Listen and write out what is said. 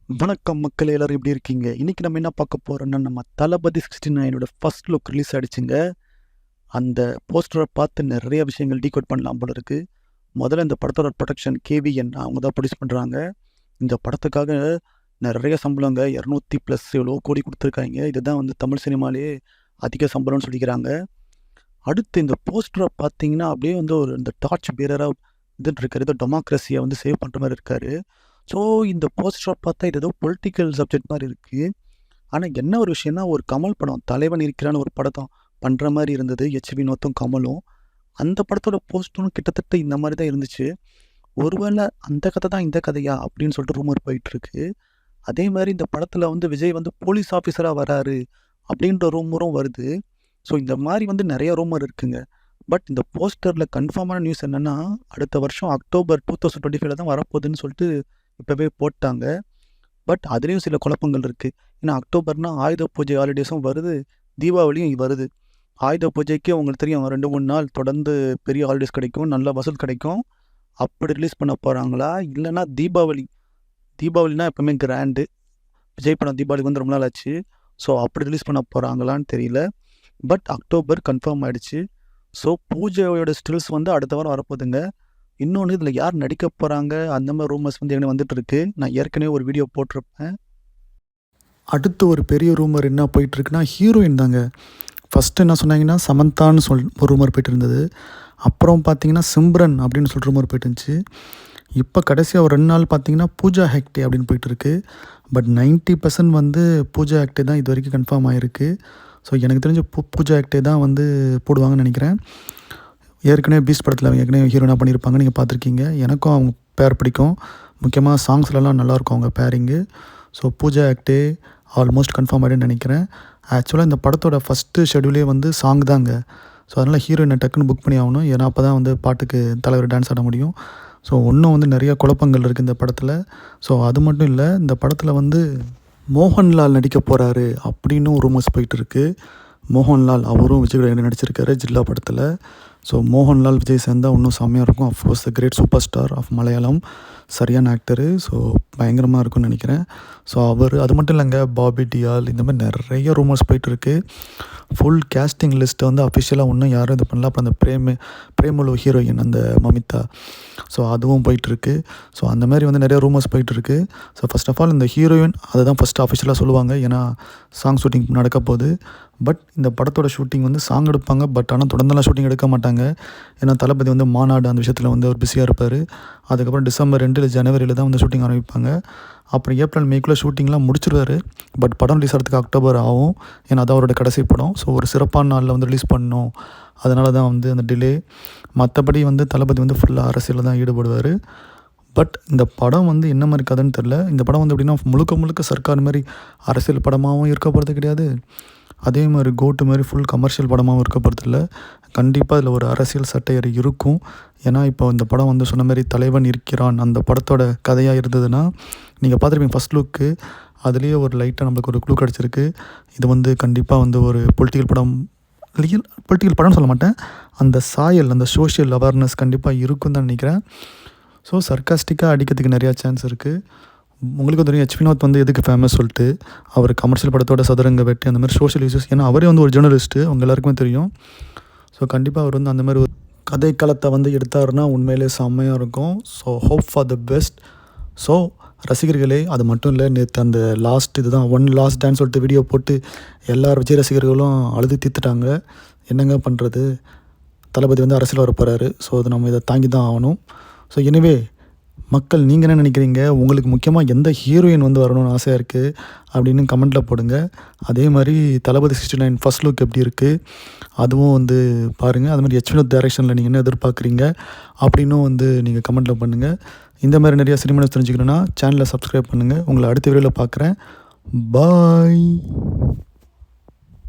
வணக்கம் மக்கள் எல்லாரும் எப்படி இருக்கீங்க? இன்னைக்கு நம்ம என்ன பார்க்க போறோம்னா, நம்ம தளபதி 69 ஃபர்ஸ்ட் லுக் ரிலீஸ் ஆயிடுச்சுங்க. அந்த போஸ்டரை பார்த்து நிறைய விஷயங்கள் டீகோட் பண்ணலாம் போல இருக்கு. முதல்ல இந்த படத்தோட ப்ரொடக்ஷன் கேவிஎன் அவங்க தான் ப்ரொடியூஸ் பண்ணுறாங்க. இந்த படத்துக்காக நிறைய சம்பளங்க 200+ எவ்வளோ கோடி கொடுத்துருக்காங்க. இதுதான் வந்து தமிழ் சினிமாலேயே அதிக சம்பளம்னு சொல்லிக்கிறாங்க. அடுத்து இந்த போஸ்டரை பார்த்தீங்கன்னா அப்படியே வந்து ஒரு இந்த டார்ச் பேரராக இதுன்னு இருக்காரு. ஏதோ டெமோக்ரஸியை வந்து சேவ் பண்ணுற மாதிரி இருக்காரு. ஸோ இந்த போஸ்டரை பார்த்தா இது ஏதோ பொலிட்டிக்கல் சப்ஜெக்ட் மாதிரி இருக்குது. ஆனால் என்ன ஒரு விஷயம்னா, ஒரு கமல் படம் தலைவன் இருக்கிறான்னு ஒரு படத்தை பண்ணுற மாதிரி இருந்தது. வினோத்தும் கமலும் அந்த படத்தோட போஸ்டரும் கிட்டத்தட்ட இந்த மாதிரி தான் இருந்துச்சு. ஒருவேளை அந்த கதை தான் இந்த கதையா அப்படின்னு சொல்லிட்டு ரூமர் போயிட்டுருக்கு. அதே மாதிரி இந்த படத்தில் வந்து விஜய் வந்து போலீஸ் ஆஃபீஸராக வராரு அப்படின்ற ரூமரும் வருது. ஸோ இந்த மாதிரி வந்து நிறைய ரூமர் இருக்குங்க. பட் இந்த போஸ்டரில் கன்ஃபார்மான நியூஸ் என்னென்னா, அடுத்த வருஷம் அக்டோபர் 2025 தான் வரப்போகுதுன்னு சொல்லிட்டு இப்போவே போட்டாங்க. பட் அதுலேயும் சில குழப்பங்கள் இருக்குது. ஏன்னா அக்டோபர்னா ஆயுத பூஜை ஹாலிடேஸும் வருது, தீபாவளியும் வருது. ஆயுத பூஜைக்கு உங்களுக்கு தெரியும் 2-3 நாள் தொடர்ந்து பெரிய ஹாலிடேஸ் கிடைக்கும், நல்ல வசூல் கிடைக்கும். அப்படி ரிலீஸ் பண்ண போகிறாங்களா, இல்லைனா தீபாவளினா எப்போவுமே கிராண்டு. விஜய் படம் தீபாவளிக்கு வந்து ரொம்ப நாள் ஆச்சு. ஸோ அப்படி ரிலீஸ் பண்ண போகிறாங்களான்னு தெரியல. பட் அக்டோபர் கன்ஃபார்ம் ஆகிடுச்சு. ஸோ பூஜையோட ஸ்டில்ஸ் வந்து அடுத்த வாரம் வரப்போகுதுங்க. இன்னொன்று இதில் யார் நடிக்க போகிறாங்க அந்த மாதிரி ரூமர்ஸ் வந்து எனக்கு வந்துட்டு இருக்கு. நான் ஏற்கனவே ஒரு வீடியோ போட்டிருப்பேன். அடுத்து ஒரு பெரிய ரூமர் என்ன போயிட்டுருக்குன்னா, ஹீரோயின் தாங்க. ஃபஸ்ட்டு என்ன சொன்னாங்கன்னா சமந்தான்னு ஒரு ரூமர் போயிட்டு இருந்தது. அப்புறம் பார்த்தீங்கன்னா சிம்ரன் அப்படின்னு சொல்லிட்டு ரூமர் போயிட்டு இருந்துச்சு. இப்போ கடைசியாக ஒரு 2 நாள் பார்த்தீங்கன்னா பூஜா ஹெக்டே அப்படின்னு போயிட்டுருக்கு. பட் 90% வந்து பூஜா ஹெக்டே தான் இது வரைக்கும் கன்ஃபார்ம் ஆகிருக்கு. ஸோ எனக்கு தெரிஞ்ச பூஜா ஹெக்டே தான் வந்து போடுவாங்கன்னு நினைக்கிறேன். ஏற்கனவே பீஸ்ட் படத்தில் அவங்க ஏற்கனவே ஹீரோனாக பண்ணியிருப்பாங்க, நீங்கள் பார்த்துருக்கீங்க. எனக்கும் அவங்க பேர் பிடிக்கும். முக்கியமாக சாங்ஸ்லலாம் நல்லாயிருக்கும் அவங்க பேரிங்கு. So Pooja Hegde almost confirm ஆகிடுன்னு நினைக்கிறேன். ஆக்சுவலாக இந்த படத்தோட ஃபஸ்ட்டு ஷெடியூலே வந்து சாங் தாங்க. ஸோ அதனால் ஹீரோயினை டக்குன்னு புக் பண்ணி ஆகணும். ஏன்னா அப்போ தான் வந்து பாட்டுக்கு தலைவர் டான்ஸ் ஆட முடியும். ஸோ இன்னும் வந்து நிறைய குழப்பங்கள் இருக்குது இந்த படத்தில். ஸோ அது மட்டும் இல்லை, இந்த படத்தில் வந்து மோகன்லால் நடிக்க போகிறாரு அப்படின்னு ஒரு ரூமர்ஸ் போயிட்டு இருக்குது. மோகன்லால் அவரும் விஜய் கூட நடிச்சிருக்காரு ஜில்லா படத்தில். ஸோ மோகன்லால் விஜய் சேர்ந்தால் இன்னும் செம்மையாக இருக்கும். Of course the great super star of Malayalam, சரியான ஆக்டரு. ஸோ பயங்கரமாக இருக்கும்னு நினைக்கிறேன். ஸோ அது மட்டும் இல்லைங்க, பாபி டியால் இந்த மாதிரி நிறைய ரூமர்ஸ் போயிட்டுருக்கு. ஃபுல் கேஸ்டிங் லிஸ்ட்டை வந்து அஃபிஷியலாக இன்னும் யாரும் இது பண்ணல. அப்புறம் அந்த பிரேமலு ஹீரோயின் அந்த மமிதா, ஸோ அதுவும் போயிட்டுருக்கு. ஸோ அந்த மாதிரி வந்து நிறைய ரூமர்ஸ் போயிட்டுருக்கு. ஸோ ஃபர்ஸ்ட் ஆஃப் ஆல் இந்த ஹீரோயின் அதை தான் ஃபஸ்ட்டு அஃபிஷியலாக சொல்லுவாங்க. ஏன்னா சாங் ஷூட்டிங் நடக்க போகுது. பட் இந்த படத்தோட ஷூட்டிங் வந்து சாங் எடுப்பாங்க. பட் ஆனால் தொடர்ந்தெல்லாம் ஷூட்டிங் எடுக்க மாட்டாங்க. ஏன்னா தளபதி வந்து மாநாடு அந்த விஷயத்தில் வந்து அவர் பிஸியாக இருப்பார். அதுக்கப்புறம் டிசம்பர் 2 இல்லை ஜனவரியில் தான் வந்து ஷூட்டிங் ஆரம்பிப்பாங்க. அப்புறம் ஏப்ரல் மேக்குள்ளே ஷூட்டிங்லாம் முடிச்சிருவார். பட் படம் ரிலீஸ் ஆகிறதுக்கு அக்டோபர் ஆகும். ஏன்னா அது அவரோட கடைசி படம். ஸோ ஒரு சிறப்பான நாளில் வந்து ரிலீஸ் பண்ணணும். அதனால தான் வந்து அந்த டிலே. மற்றபடி வந்து தளபதி வந்து ஃபுல்லாக அரசியலில் தான் ஈடுபடுவார். பட் இந்த படம் வந்து என்ன மாதிரி கதைன்னு தெரில. இந்த படம் வந்து எப்படின்னா முழுக்க சர்க்கார் மாதிரி அரசியல் படமாகவும் இருக்க போகிறது கிடையாது. அதே மாதிரி கோட்டு மாதிரி ஃபுல் கமர்ஷியல் படமாகவும் இருக்க போகிறதில்ல. கண்டிப்பாக இதில் ஒரு அரசியல் சட்டையறை இருக்கும். ஏன்னா இப்போ இந்த படம் வந்து சொன்ன மாதிரி தலைவன் இருக்கிறான் அந்த படத்தோட கதையாக இருந்ததுன்னா, நீங்கள் பார்த்துருப்பீங்க ஃபஸ்ட் லுக்கு. அதுலேயே ஒரு லைட்டாக நம்மளுக்கு ஒரு க்ளூ கிடச்சிருக்கு. இது வந்து கண்டிப்பாக வந்து ஒரு பொலிட்டிக்கல் படம்னு சொல்ல மாட்டேன். அந்த சாயல், அந்த சோஷியல் அவேர்னஸ் கண்டிப்பாக இருக்குன்னு தான் நினைக்கிறேன். ஸோ சர்க்காஸ்டிக்காக அடிக்கிறதுக்கு நிறையா சான்ஸ் இருக்குது. உங்களுக்கு தெரியும் வினோத் வந்து எதுக்கு ஃபேமஸ் சொல்லிட்டு, அவர் கமர்ஷியல் படத்தோட சதுரங்க வெட்டி அந்த மாதிரி சோஷியல் இஷ்யூஸ். ஏன்னா அவரே வந்து ஒரு ஜேர்னலிஸ்ட்டு, அவங்க எல்லாருக்குமே தெரியும். ஸோ கண்டிப்பாக அவர் வந்து அந்த மாதிரி ஒரு கதைக்களத்தை வந்து எடுத்தாருன்னா உண்மையிலே செம்மையாக இருக்கும். So hope for the best. So ரசிகர்களே, அது மட்டும் இல்லை, நேற்று அந்த இதுதான் ஒன் லாஸ்ட் டான்ஸ் சொல்லிட்டு வீடியோ போட்டு எல்லார் விஜய் ரசிகர்களும் அழுது தீர்த்துட்டாங்க. என்னங்க பண்ணுறது, தளபதி வந்து அரசியல் வர போகிறாரு. ஸோ அது நம்ம இதை தாங்கி தான் ஆகணும். ஸோ எனவே மக்கள் நீங்கள் என்ன நினைக்கிறீங்க? உங்களுக்கு முக்கியமாக எந்த ஹீரோயின் வந்து வரணும்னு ஆசையாக இருக்குது அப்படின்னு கமெண்ட்டில் போடுங்க. அதே மாதிரி தளபதி 69 ஃபர்ஸ்ட் லுக் எப்படி இருக்குது அதுவும் வந்து பாருங்கள். அது மாதிரி வினோத் டைரக்ஷனில் நீங்கள் என்ன எதிர்பார்க்குறீங்க அப்படின்னும் வந்து நீங்கள் கமெண்ட்டில் பண்ணுங்கள். இந்த மாதிரி நிறையா சினிமா தெரிஞ்சுக்கணுன்னா சேனலை சப்ஸ்கிரைப் பண்ணுங்கள். உங்களை அடுத்த வீடியோவில் பார்க்குறேன். பாய்.